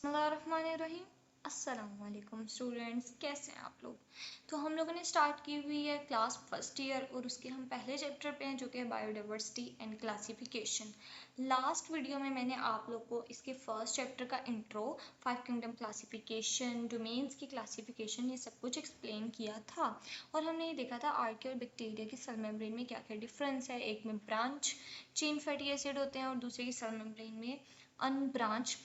बिस्मिल्लाहिर्रहमानिर्रहीम। अस्सलामुअलैकुम स्टूडेंट्स, कैसे हैं आप लोग। तो हम लोगों ने स्टार्ट की हुई है क्लास फर्स्ट ईयर और उसके हम पहले चैप्टर पे हैं जो कि है biodiversity and classification. Last video में मैंने आप लोग को इसके फर्स्ट चैप्टर का इंट्रो, 5 किंगडम क्लासिफिकेशन, डोमेन्स की क्लासिफिकेशन, ये सब कुछ एक्सप्लेन किया था। और हमने ये देखा था आर्किया और बैक्टीरिया की सेल मेम्ब्रेन में क्या क्या डिफरेंस है। एक में ब्रांच चेन फैटी एसिड होते हैं और दूसरे की सेल मेम्ब्रेन में अनब्रांच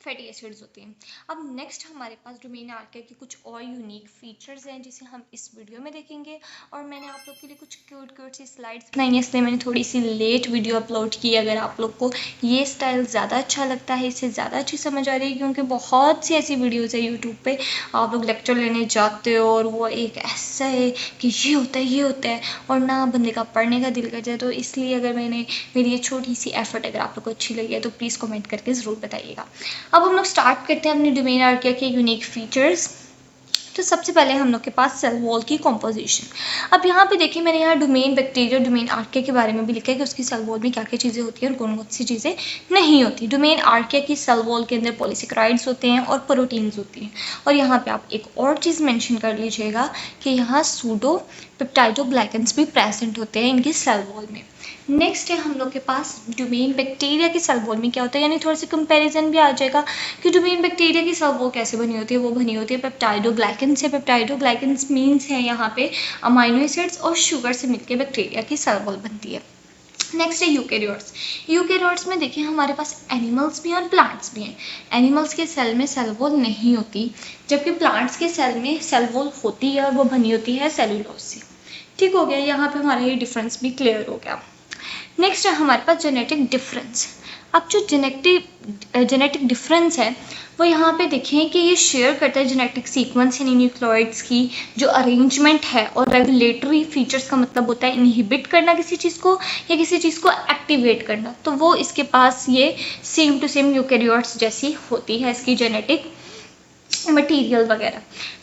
फैटी एसिड्स होते हैं। अब नेक्स्ट हमारे पास डोमेन आर्किया की कुछ और यूनिक फीचर्स हैं जिसे हम इस वीडियो में देखेंगे। और मैंने आप लोग के लिए कुछ क्यूट सी स्लाइड्स बनाई हैं, इसलिए मैंने थोड़ी सी लेट वीडियो अपलोड की। अगर आप लोग को ये स्टाइल ज़्यादा अच्छा लगता है, इससे ज़्यादा अच्छी समझ आ रही है, क्योंकि बहुत सी ऐसी वीडियोज़ है यूट्यूब पर आप लोग लेक्चर लेने जाते हो और वो एक ऐसा है कि ये होता है और ना बंदे का पढ़ने का दिल कर जाए। तो इसलिए अगर मेरी ये छोटी सी एफर्ट अगर आप लोग को अच्छी लगी है तो प्लीज़ कमेंट करके ज़रूर बताइएगा। अब हम लोग स्टार्ट करते हैं अपनी डोमेन आर्किया के यूनिक फीचर्स। तो सबसे पहले हम लोग के पास सेल वॉल की कॉम्पोजिशन। अब यहाँ पे देखिए मैंने यहाँ डोमेन बैक्टीरिया डोमेन आर्किया के बारे में भी लिखा है कि उसकी सेल वॉल में क्या क्या चीज़ें होती हैं और कौन कौन सी चीज़ें नहीं होती। डोमेन आर्किया की सेल वॉल के अंदर पॉलीसेकेराइड्स होते हैं और प्रोटीन्स होती हैं। और यहाँ पे आप एक और चीज़ मेंशन कर लीजिएगा कि यहाँ सूडो पेप्टाइडोग्लाइकन्स भी प्रेजेंट होते हैं इनकी सेल वॉल में। नेक्स्ट है हम लोग के पास डोमेन बैक्टीरिया की सेल वॉल में क्या होता है, यानी थोड़ा सा कंपैरिजन भी आ जाएगा कि डोमेन बैक्टीरिया की सेल वॉल कैसे बनी होती है। वो बनी होती है पेप्टाइडोग्लाइकन से। पेप्टाइडोग्लाइकन मीन्स है यहाँ पे अमाइनो एसिड्स और शुगर से मिलकर बैक्टीरिया की सेल वॉल बनती है। नेक्स्ट है यूकेरियोट्स। यूकेरियोट्स में देखिए हमारे पास एनिमल्स भी हैं और प्लांट्स भी हैं। एनिमल्स के सेल में सेल वॉल नहीं होती, जबकि प्लांट्स के सेल में सेल वॉल होती है और वो बनी होती है सेलुलोज से। ठीक हो गया, यहाँ पे हमारा ये डिफरेंस भी क्लियर हो गया। नेक्स्ट है हमारे पास जेनेटिक डिफरेंस। अब जो जेनेटिक डिफरेंस है वो यहाँ पे देखें कि ये शेयर करता है जेनेटिक सीक्वेंस यानी न्यूक्लियोइड्स की जो अरेंजमेंट है, और रेगुलेटरी फीचर्स का मतलब होता है इनहिबिट करना किसी चीज़ को या किसी चीज़ को एक्टिवेट करना। तो वो इसके पास ये सेम टू सेम यूकेरियोट्स जैसी होती है इसकी जेनेटिक मटेरियल वगैरह।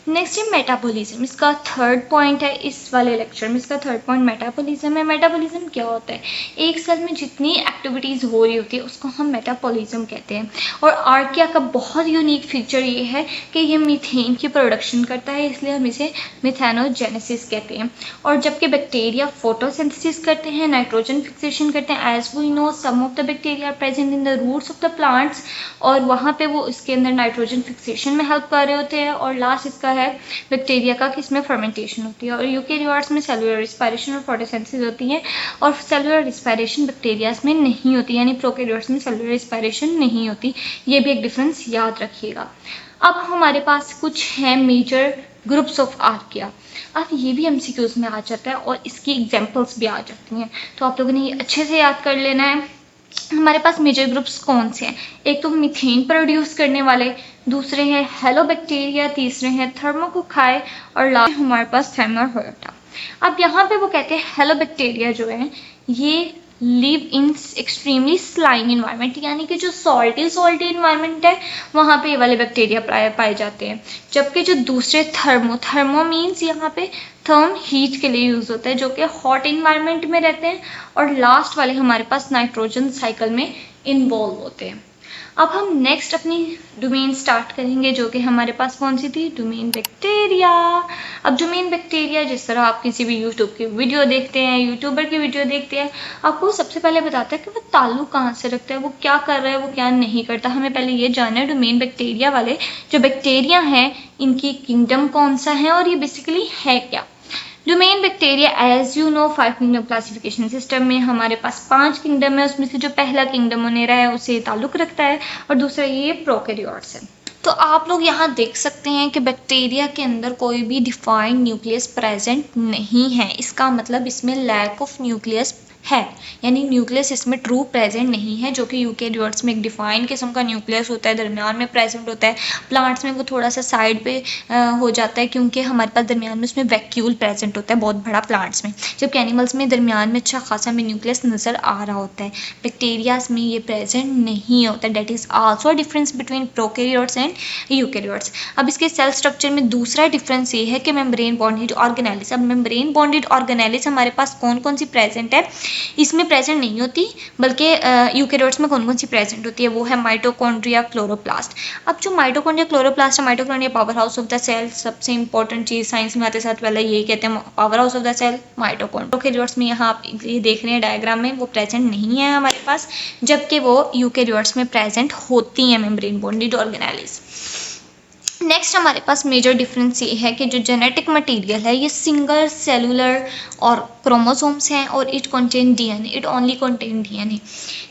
नेक्स्ट है मेटाबॉलिज्म। इसका थर्ड पॉइंट है इस वाले लेक्चर में। इसका थर्ड पॉइंट मेटाबॉलिज्म है। मेटाबॉलिज्म क्या होता है, एक सेल में जितनी एक्टिविटीज़ हो रही होती है उसको हम मेटाबॉलिज्म कहते हैं। और आर्किया का बहुत यूनिक फीचर ये है कि ये मीथेन की प्रोडक्शन करता है, इसलिए हम इसे मिथेनोजेनेसिस कहते हैं। और जबकि बैक्टीरिया फोटोसिंथेसिस करते हैं, नाइट्रोजन फिक्सेशन करते हैं। As we know some of the bacteria are present in the roots of the plants, और वहाँ पे वो इसके अंदर नाइट्रोजन फिक्सेशन में हेल्प कर रहे होते हैं। और लास्ट इसका है बैक्टीरिया का कि इसमें फर्मेंटेशन होती है। और यूकेरियोट्स में सेलुलर रिस्पायरेशन और फोटोसिंथेसिस होती है, और सेलुलर रिस्पायरेशन बैक्टीरियाज में नहीं होती, यानी प्रोकैरियोट्स में सेलुलर रिस्पायरेशन नहीं होती। ये भी एक डिफरेंस याद रखिएगा। अब हमारे पास कुछ है मेजर ग्रुप्स ऑफ आर्किया। अब ये भी एमसीक्यूज में आ जाता है और इसकी एग्जाम्पल्स भी आ जाती हैं, तो आप लोगों ने ये अच्छे से याद कर लेना है। हमारे पास मेजर ग्रुप्स कौन से हैं, एक तो मीथेन प्रोड्यूस करने वाले, दूसरे हैं हेलोबैक्टीरिया, तीसरे हैं थर्मोकोकाई, और लास्ट हमारे पास थैमरहोयोटा। अब यहाँ पे वो कहते हैं हेलोबैक्टीरिया जो है ये live in extremely slime environment, यानी कि जो सॉल्टी इन्वायरमेंट है वहाँ पे ये वाले बैक्टीरिया पाए जाते हैं। जबकि जो दूसरे थर्मो मीन्स यहाँ पे थर्म हीट के लिए यूज़ होता है, जो कि हॉट इन्वायरमेंट में रहते हैं। और लास्ट वाले हमारे पास नाइट्रोजन साइकिल में इन्वॉल्व होते हैं। अब हम नेक्स्ट अपनी डोमेन स्टार्ट करेंगे जो कि हमारे पास कौन सी थी, डोमेन बैक्टीरिया। अब डोमेन बैक्टीरिया जिस तरह आप किसी भी यूट्यूब की वीडियो देखते हैं, यूट्यूबर की वीडियो देखते हैं, आपको सबसे पहले बताता है कि वो ताल्लुक कहाँ से रखता है, वो क्या कर रहा है, वो क्या नहीं करता। हमें पहले ये जानना है डोमेन बैक्टीरिया वाले जो बैक्टीरिया हैं इनकी किंगडम कौन सा है और ये बेसिकली है क्या। Domain bacteria as you know 5 kingdom classification system में हमारे पास 5 किंगडम है, उसमें से जो पहला किंगडम ओनेरा है उससे ताल्लुक रखता है, और दूसरा ये प्रोकैरियोट्स है। तो आप लोग यहाँ देख सकते हैं कि बैक्टीरिया के अंदर कोई भी डिफाइंड न्यूक्लियस प्रेजेंट नहीं है। इसका मतलब इसमें लैक ऑफ न्यूक्लियस है, यानी न्यूक्लियस इसमें ट्रू प्रेजेंट नहीं है, जो कि यूकेरियोट्स में एक डिफाइंड किस्म का न्यूक्लियस होता है, दरमियान में प्रेजेंट होता है। प्लांट्स में वो थोड़ा सा साइड पे हो जाता है, क्योंकि हमारे पास दरमियान में उसमें वैक्यूल प्रेजेंट होता है बहुत बड़ा प्लांट्स में, जबकि एनिमल्स में दरमियान में अच्छा खासा में न्यूक्लियस नज़र आ रहा होता है। बैक्टीरियाज में ये प्रेजेंट नहीं होता। That is also difference between prokaryotes and eukaryotes. अब इसके सेल स्ट्रक्चर में दूसरा डिफरेंस ये है कि मेम्ब्रेन बॉन्डेड ऑर्गेनेलिस। अब मेम्ब्रेन बॉन्डेड ऑर्गेनेलिस हमारे पास कौन कौन सी प्रेजेंट है, इसमें प्रेजेंट नहीं होती, बल्कि यूकेरियोट्स में कौन कौन सी प्रेजेंट होती है वो है माइटोकॉन्ड्रिया, क्लोरोप्लास्ट। अब जो माइटोकॉन्ड्रिया क्लोरोप्लास्ट है, mitochondria power house of the cell, सबसे इंपॉर्टेंट चीज साइंस में आते साथ पहले यही कहते हैं power house of the cell mitochondria. Eukaryotes में यहाँ आप ये देख रहे हैं डायग्राम में वो प्रेजेंट नहीं है हमारे पास, जबकि वो यूकेरियोट्स में प्रेजेंट होती है मेम्ब्रेन बॉन्डेड ऑर्गेनेलिस। नेक्स्ट हमारे पास मेजर डिफरेंस ये है कि जो जेनेटिक मटेरियल है ये सिंगल सेलुलर और क्रोमोसोम्स हैं और it contain DNA, it only contain DNA,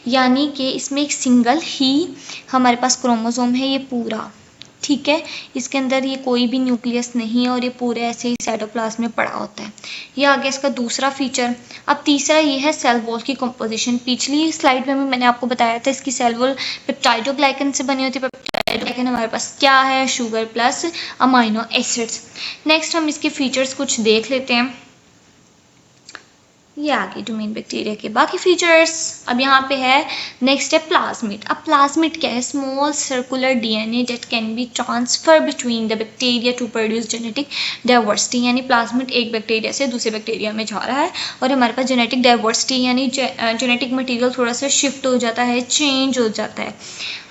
यानी कि इसमें एक सिंगल ही हमारे पास क्रोमोसोम है ये पूरा, ठीक है। इसके अंदर ये कोई भी न्यूक्लियस नहीं है और ये पूरे ऐसे ही साइटोप्लाज्म में पड़ा होता है। ये आ गया इसका दूसरा फीचर। अब तीसरा ये है सेल वॉल की कंपोजिशन। पिछली स्लाइड में मैंने आपको बताया था इसकी सेल वॉल पेप्टाइडोग्लाइकन से बनी होती है। पेप्टाइडोग्लाइकन हमारे पास क्या है, sugar plus amino acids. Next हम इसके फीचर्स कुछ देख लेते हैं। ये आ गई डोमेन बैक्टीरिया के बाकी फीचर्स। अब यहाँ पे है नेक्स्ट है प्लाज्मिड। अब प्लाज्मिड क्या है, small circular DNA that can be transfer between the bacteria to produce genetic diversity, यानी प्लाज्मिड एक बैक्टीरिया से दूसरे बैक्टीरिया में जा रहा है और हमारे पास जेनेटिक डाइवर्सिटी यानी जेनेटिक मटीरियल थोड़ा सा शिफ्ट हो जाता है, चेंज हो जाता है।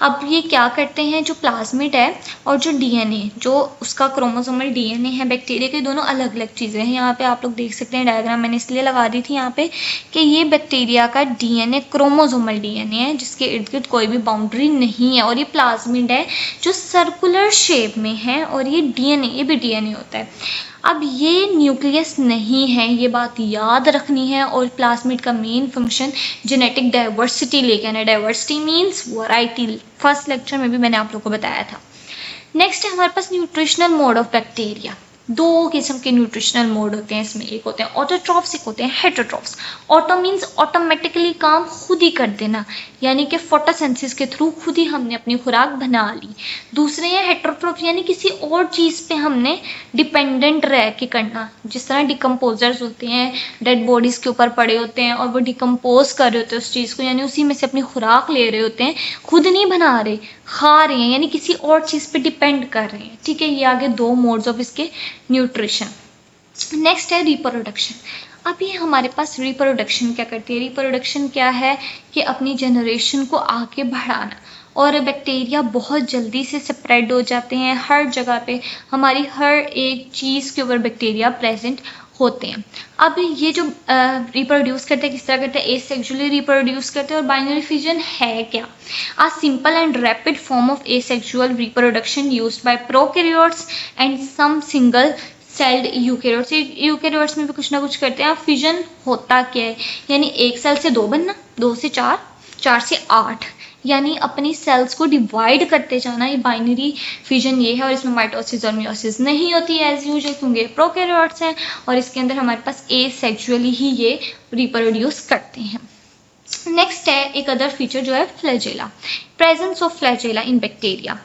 अब ये क्या करते हैं, जो प्लाज्मिड है और जो डीएनए, जो उसका क्रोमोसोमल डीएनए है बैक्टीरिया के, दोनों अलग अलग चीज़ें हैं। यहाँ पे आप लोग देख सकते हैं डायग्राम मैंने इसलिए लगा दी थी यहाँ पे कि ये बैक्टीरिया का डीएनए क्रोमोसोमल डीएनए है जिसके इर्द गिर्द कोई भी बाउंड्री नहीं है, और ये प्लाज्मिड है जो सर्कुलर शेप में है और ये डीएनए, ये भी डीएनए होता है। अब ये न्यूक्लियस नहीं है, ये बात याद रखनी है, और प्लाज्मिड का मेन फंक्शन जेनेटिक डाइवर्सिटी लेके आना। Diversity means variety, first lecture में भी मैंने आप लोगों को बताया था। नेक्स्ट है हमारे पास न्यूट्रिशनल मोड ऑफ बैक्टीरिया। दो किस्म के न्यूट्रिशनल मोड होते हैं इसमें, एक होते हैं ऑटोट्रॉफ्स, एक होते हैं हेटरोट्रॉफ्स। ऑटो मीन्स ऑटोमेटिकली काम खुद ही कर देना, यानी कि फोटोसिंथेसिस के थ्रू खुद ही हमने अपनी खुराक बना ली। दूसरे हैं हेटरोट्रॉफ्स, यानी किसी और चीज़ पे हमने डिपेंडेंट रह के करना, जिस तरह डिकम्पोजर्स होते हैं, डेड बॉडीज़ के ऊपर पड़े होते हैं और वो डिकम्पोज कर रहे होते हैं उस चीज़ को, यानी उसी में से अपनी खुराक ले रहे होते हैं, खुद नहीं बना रहे, खा रहे हैं, यानी किसी और चीज़ पे डिपेंड कर रहे हैं, ठीक है। ये आगे दो मोड्स ऑफ इसके न्यूट्रिशन। नेक्स्ट है रिप्रोडक्शन। अब ये हमारे पास रिप्रोडक्शन क्या करती है, रिप्रोडक्शन क्या है कि अपनी जनरेशन को आगे बढ़ाना, और बैक्टीरिया बहुत जल्दी से स्प्रेड हो जाते हैं हर जगह पे, हमारी हर एक चीज़ के ऊपर बैक्टीरिया प्रेजेंट होते हैं। अब ये जो रिप्रोड्यूस करते हैं किस तरह करते हैं, एसेक्सुअली रिप्रोड्यूस करते हैं। और बाइनरी फिजन है क्या, a simple and rapid form of asexual reproduction used by prokaryotes and some single celled eukaryotes. Eukaryotes में भी कुछ ना कुछ करते हैं। अब फिजन होता क्या है, यानी एक सेल से दो बनना, दो से चार, चार से आठ, यानी अपनी सेल्स को डिवाइड करते जाना, ये बाइनरी फिजन ये है। और इसमें माइटोसिस और मियोसिस नहीं होती एज यूजुअल, क्योंकि प्रोकैरियोट्स हैं और इसके अंदर हमारे पास एसेक्सुअली ही ये रिप्रोड्यूस करते हैं। नेक्स्ट है एक अदर फीचर जो है flagella, presence of flagella in bacteria.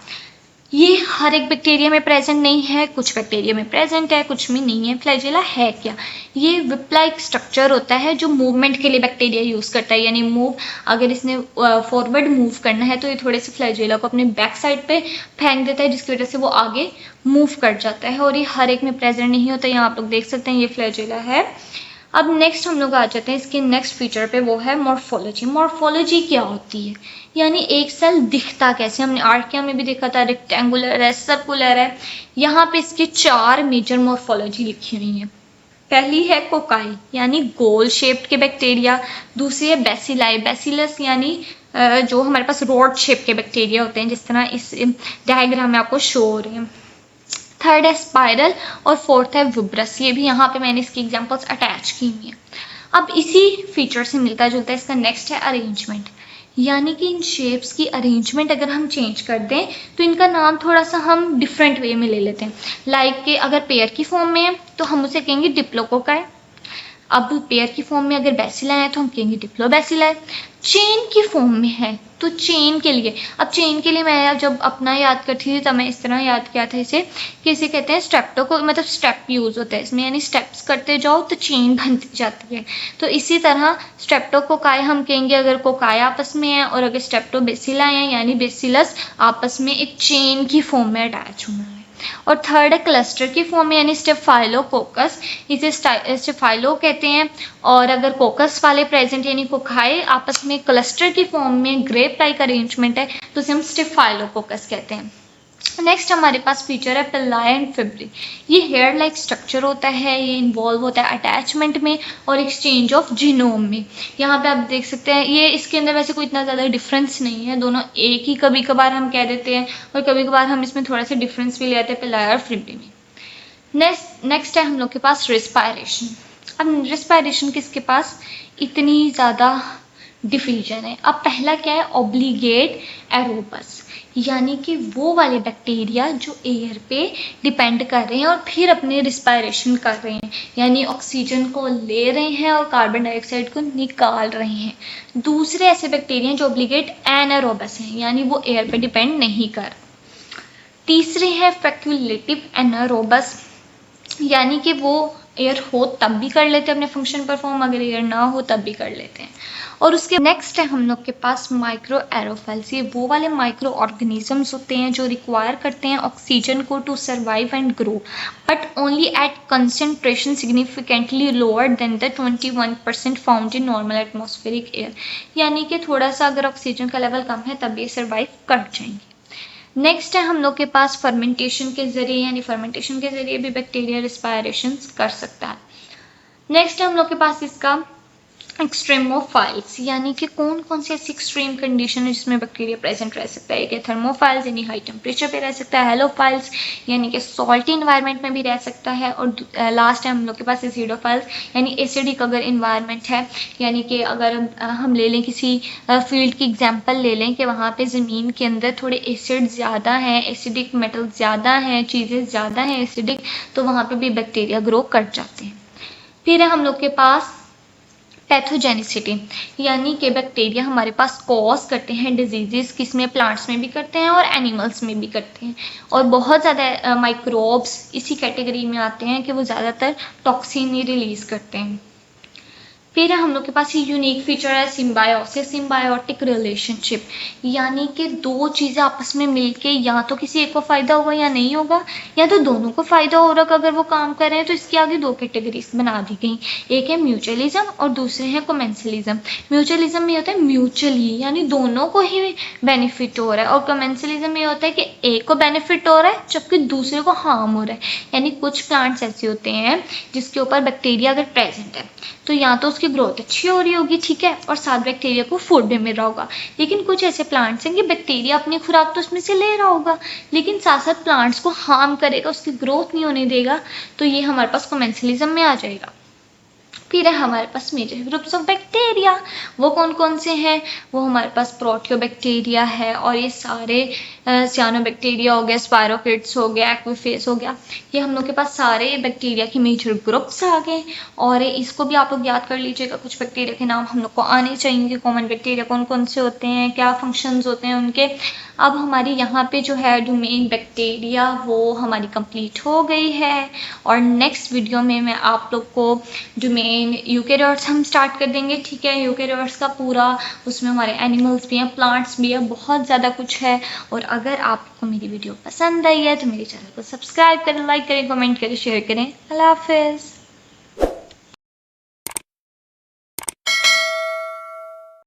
ये हर एक बैक्टीरिया में प्रेजेंट नहीं है, कुछ बैक्टीरिया में प्रेजेंट है, कुछ में नहीं है। फ्लैजेला है क्या, ये विप लाइक स्ट्रक्चर होता है जो मूवमेंट के लिए बैक्टीरिया यूज़ करता है, यानी मूव, अगर इसने फॉरवर्ड मूव करना है तो ये थोड़े से फ्लैजेला को अपने बैक साइड पे फेंक देता है, जिसकी वजह से वो आगे मूव कर जाता है, और ये हर एक में प्रेजेंट नहीं होता। यहाँ आप लोग देख सकते हैं ये फ्लैजेला है। अब नेक्स्ट हम लोग आ जाते हैं इसके नेक्स्ट फीचर पे, वो है मॉर्फोलॉजी। मॉर्फोलॉजी क्या होती है, यानी एक सेल दिखता कैसे। हमने आर्किया में भी देखा था, रेक्टेंगुलर है, सर्कुलर है। यहाँ पे इसकी चार मेजर मॉर्फोलॉजी लिखी हुई है। पहली है कोकाई, यानी गोल शेप्ड के बैक्टीरिया। दूसरी है बेसिलाई, बेसिलस यानी जो हमारे पास रॉड शेप के बैक्टीरिया होते हैं, जिस तरह इस डायग्राम में आपको शो हो रहे हैं। थर्ड है स्पाइरल और फोर्थ है विब्रस। ये भी यहाँ पे मैंने इसकी एग्जांपल्स अटैच की हुई हैं। अब इसी फीचर से मिलता जुलता है इसका नेक्स्ट है अरेंजमेंट, यानी कि इन शेप्स की अरेंजमेंट अगर हम चेंज कर दें तो इनका नाम थोड़ा सा हम डिफरेंट वे में ले लेते हैं। लाइक कि अगर पेयर की फॉर्म में है तो हम उसे कहेंगे डिप्लोकोकाई। अब पेयर की फॉर्म में अगर बैसिला है तो हम कहेंगे डिप्लोबैसिलाई। चेन की फॉर्म में है तो चेन के लिए, अब चेन के लिए मैं जब अपना याद करती थी तब मैं इस तरह याद किया था इसे, कि इसे कहते हैं स्टेप्टो को, मतलब स्टेप यूज़ होता है इसमें, यानी स्टेप्स करते जाओ तो चेन बनती जाती है। तो इसी तरह स्टेप्टोकोकाई हम कहेंगे अगर कोकाई आपस में है, और अगर स्टेप्टोबैसिलाई है यानी बेसिलस आपस में एक चेन की फॉर्म में अटैच होना है। और थर्ड है क्लस्टर की फॉर्म में यानी स्टेफाइलोकोकस, इसे स्टेफाइलो कहते हैं। और अगर कोकस वाले प्रेजेंट यानी कोकाई आपस में क्लस्टर की फॉर्म में ग्रेप लाइक अरेंजमेंट है तो उसे हम स्टेफाइलोकोकस कहते हैं। नेक्स्ट हमारे पास फीचर है पिलाई एंड फिब्री। ये हेयर लाइक स्ट्रक्चर होता है, ये इन्वॉल्व होता है अटैचमेंट में और एक्सचेंज ऑफ जीनोम में। यहाँ पे आप देख सकते हैं ये इसके अंदर वैसे कोई इतना ज़्यादा डिफरेंस नहीं है, दोनों एक ही कभी कभार हम कह देते हैं और कभी कभार हम इसमें थोड़ा सा डिफरेंस भी ले आते हैं पिलाई और फिब्री में। नेक्स्ट है हम लोग के पास रिस्पायरेशन। अब रिस्पायरेशन किसके पास इतनी ज़्यादा डिफिजन है। अब पहला क्या है, ऑब्लिगेट एरोबस, यानी कि वो वाले बैक्टीरिया जो एयर पे डिपेंड कर रहे हैं और फिर अपने रिस्पायरेशन कर रहे हैं, यानी ऑक्सीजन को ले रहे हैं और कार्बन डाइऑक्साइड को निकाल रहे हैं। दूसरे ऐसे बैक्टीरिया जो ऑब्लिगेट एनारोबस हैं, यानी वो एयर पे डिपेंड नहीं कर। तीसरे है फैक्यूलेटिव एनारोबस, यानी कि वो एयर हो तब भी कर लेते हैं अपने फंक्शन परफॉर्म, अगर एयर ना हो तब भी कर लेते हैं। और उसके नेक्स्ट है हम लोग के पास माइक्रो एरोफाइल्स। ये वो वाले माइक्रो ऑर्गेनिजम्स होते हैं जो रिक्वायर करते हैं ऑक्सीजन को to survive and grow, but only at concentration significantly lower than the 21% found in normal atmospheric air, यानी कि थोड़ा सा अगर ऑक्सीजन का लेवल कम है तब ये सर्वाइव कर जाएंगे। नेक्स्ट है हम लोग के पास फर्मेंटेशन के जरिए, यानी फर्मेंटेशन के जरिए भी बैक्टीरिया रिस्पायरेशन कर सकता है। नेक्स्ट है हम लोग के पास इसका एक्सट्रीमोफाइल्स, यानी कि कौन कौन सी ऐसी एक्सट्रीम कंडीशन है जिसमें बैक्टीरिया प्रेजेंट रह सकता है। एक है थर्मोफाइल्स यानी हाई टेम्परेचर पे रह सकता है, हेलोफाइल्स यानी कि सॉल्टी इन्वायरमेंट में भी रह सकता है, और लास्ट है हम लोग के पास एसिडोफाइल्स यानी एसिडिक अगर इन्वायरमेंट है, यानी कि अगर हम ले लें किसी फील्ड की एग्जाम्पल ले लें कि वहाँ पे ज़मीन के अंदर थोड़े एसिड ज़्यादा हैं, एसिडिक मेटल ज़्यादा हैं, चीज़ें ज़्यादा हैं एसिडिक, तो वहाँ पे भी बैक्टीरिया ग्रो कर जाते हैं। फिर है हम लोग के पास पैथोजेनिसिटी, यानी कि बैक्टीरिया हमारे पास कॉज करते हैं डिजीजेस, किसमें प्लांट्स में भी करते हैं और एनिमल्स में भी करते हैं, और बहुत ज़्यादा माइक्रोब्स इसी कैटेगरी में आते हैं कि वो ज़्यादातर टॉक्सिन ही रिलीज़ करते हैं। फिर हम लोग के पास ये यूनिक फीचर है सिम्बायोसिस, सिम्बायोटिक रिलेशनशिप, यानी कि दो चीज़ें आपस में मिलके या तो किसी एक को फ़ायदा होगा या नहीं होगा, या तो दोनों को फ़ायदा हो रहा अगर वो काम कर रहे हैं, तो इसके आगे दो कैटेगरीज बना दी गई, एक है म्यूचुअलिज्म और दूसरे है कमेंसलिज्म। म्यूचुअलिज्म में होता है म्यूचुअली यानी दोनों को ही बेनिफिट हो रहा है, और कमेंसलिज्म में होता है कि एक को बेनिफिट हो रहा है जबकि दूसरे को हार्म हो रहा है। यानी कुछ प्लांट्स ऐसे होते हैं जिसके ऊपर बैक्टीरिया अगर प्रेजेंट है तो या तो उसकी ग्रोथ अच्छी हो रही होगी, ठीक है, और साथ बैक्टीरिया को फूड भी मिल रहा होगा। लेकिन कुछ ऐसे प्लांट्स हैं कि बैक्टीरिया अपनी खुराक तो उसमें से ले रहा होगा लेकिन साथ साथ प्लांट्स को हार्म करेगा, उसकी ग्रोथ नहीं होने देगा, तो ये हमारे पास कमेंसलिज्म में आ जाएगा। फिर है हमारे पास मेजर ग्रुप्स ऑफ बैक्टीरिया, वो कौन कौन से हैं, वो हमारे पास प्रोटियोबैक्टीरिया है, और ये सारे सियानोबैक्टीरिया हो गया, स्पायरोकिट्स हो गया, एक्विफेस हो गया, ये हम लोग के पास सारे बैक्टीरिया के मेजर ग्रुप्स आ गए। और इसको भी आप लोग याद कर लीजिएगा, कुछ बैक्टीरिया के नाम हम लोग को आने चाहिए, कॉमन बैक्टीरिया कौन कौन से होते हैं, क्या फंक्शंस होते हैं उनके। अब हमारी यहाँ पे जो है डोमेन बैक्टीरिया वो हमारी कंप्लीट हो गई है, और नेक्स्ट वीडियो में मैं आप लोग को डोमेन यूकेरियोट्स हम स्टार्ट कर देंगे, ठीक है। यूकेरियोट्स का पूरा उसमें हमारे एनिमल्स भी हैं, प्लांट्स भी है, बहुत ज़्यादा कुछ है। और अगर आपको मेरी वीडियो पसंद आई है तो मेरे चैनल को सब्सक्राइब करें, लाइक करें, कमेंट करें, शेयर करें। अल्लाह हाफिज़।